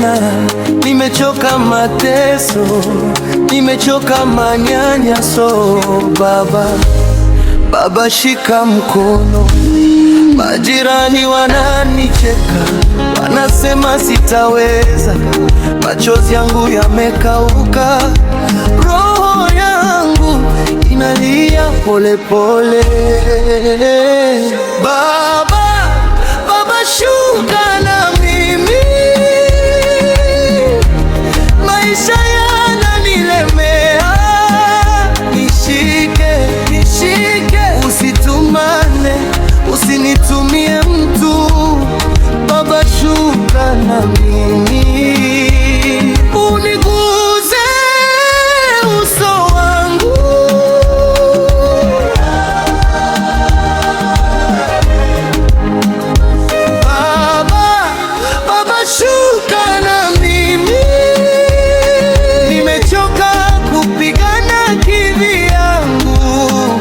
tena, nimechoka mateso, nimechoka manyanyaso. Baba shika mkono, majirani wananicheka, wanasema sitaweza, machozi yangu yamekauka, roho yangu inalia pole pole. Baba shuka na mimi, maisha yananilemea, nishike, usitumane, usinitumie mtu. Baba shuka na mimi, uniguze uso wangu. Baba shuka na mimi, nimechoka kupigana kivyangu.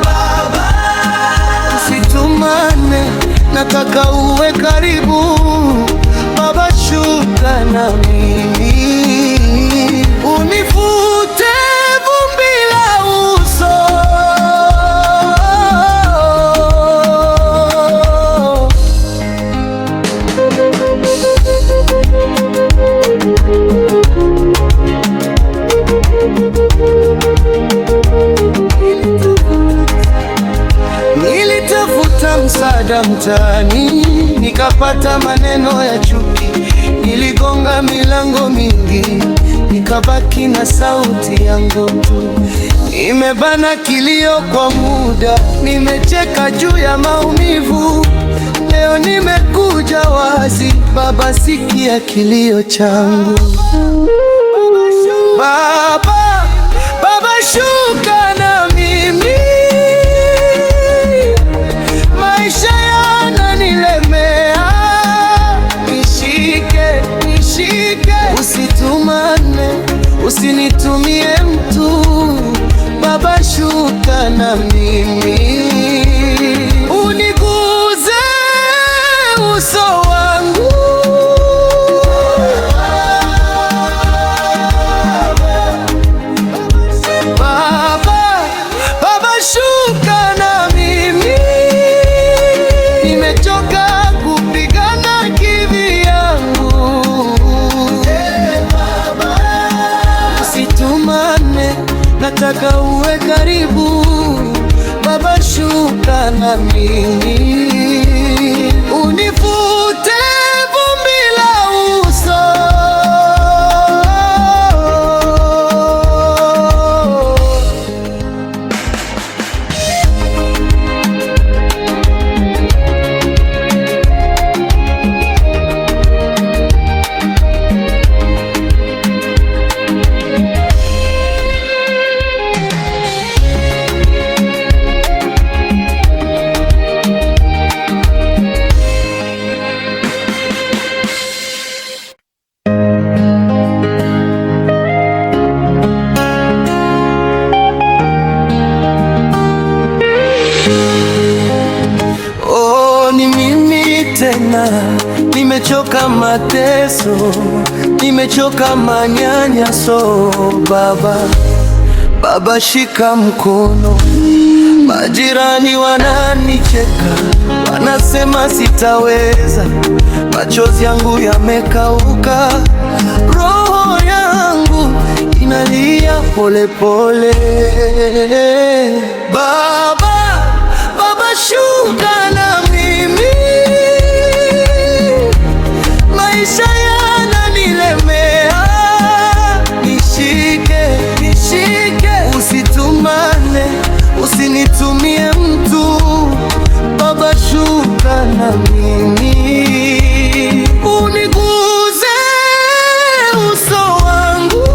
Baba usitumane, nataka uwe karibu. Baba shuka na mimi, unifute vumbi la uso. Nilitafuta msaada mtaani, nikapata maneno ya chuki. Niligonga milango mingi, nikabaki na sauti yangu tu. Nimebana kilio kwa muda, nimecheka juu ya maumivu. Leo nimekuja wazi, Baba sikia kilio changu. Baba shuka na mimi, maisha yananilemea, nishike, usitumane, usinitumie mtu. Baba shuka na mimi, uniguze uso wangu. Baba shuka na mimi, nimechoka kupigana kivyangu. Usitumane, nataka uwe karibu. Baba shuka na mimi, unifute vumbi la uso. Tena nimechoka mateso, nimechoka manyanyaso. Baba shika mkono, majirani wananicheka, wanasema sitaweza, machozi yangu yamekauka, roho yangu inalia pole pole. Baba shuka na mimi, maisha yananilemea, nishike, usitumane, usinitumie mtu. Baba shuka na mimi, uniguze uso wangu.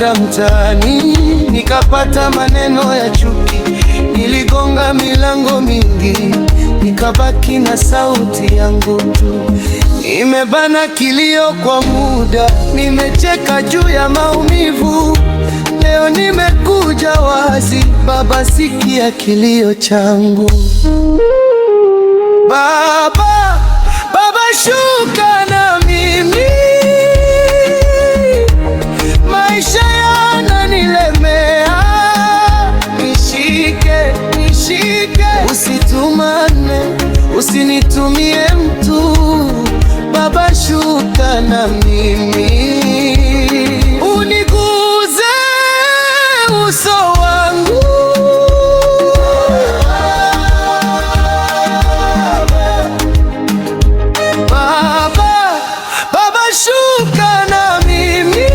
Nilipoenda mtaani nikapata maneno ya chuki, niligonga milango mingi, nikabaki na sauti yangu tu. Nimebana kilio kwa muda, nimecheka juu ya maumivu. Leo nimekuja wazi, Baba, sikia kilio changu. Baba, Baba, shuka na mimi, maisha yananilemea. Nishike, nishike, usitumane, usinitumie mtu. Baba, shuka na mimi, uniguze uso wangu. Baba, Baba, shuka na mimi,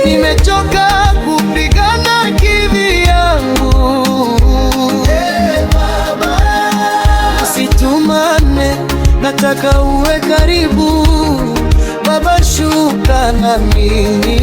nimechoka kupigana kivyangu. Usitumane, nataka uwe karibu. Baba, shuka na mimi,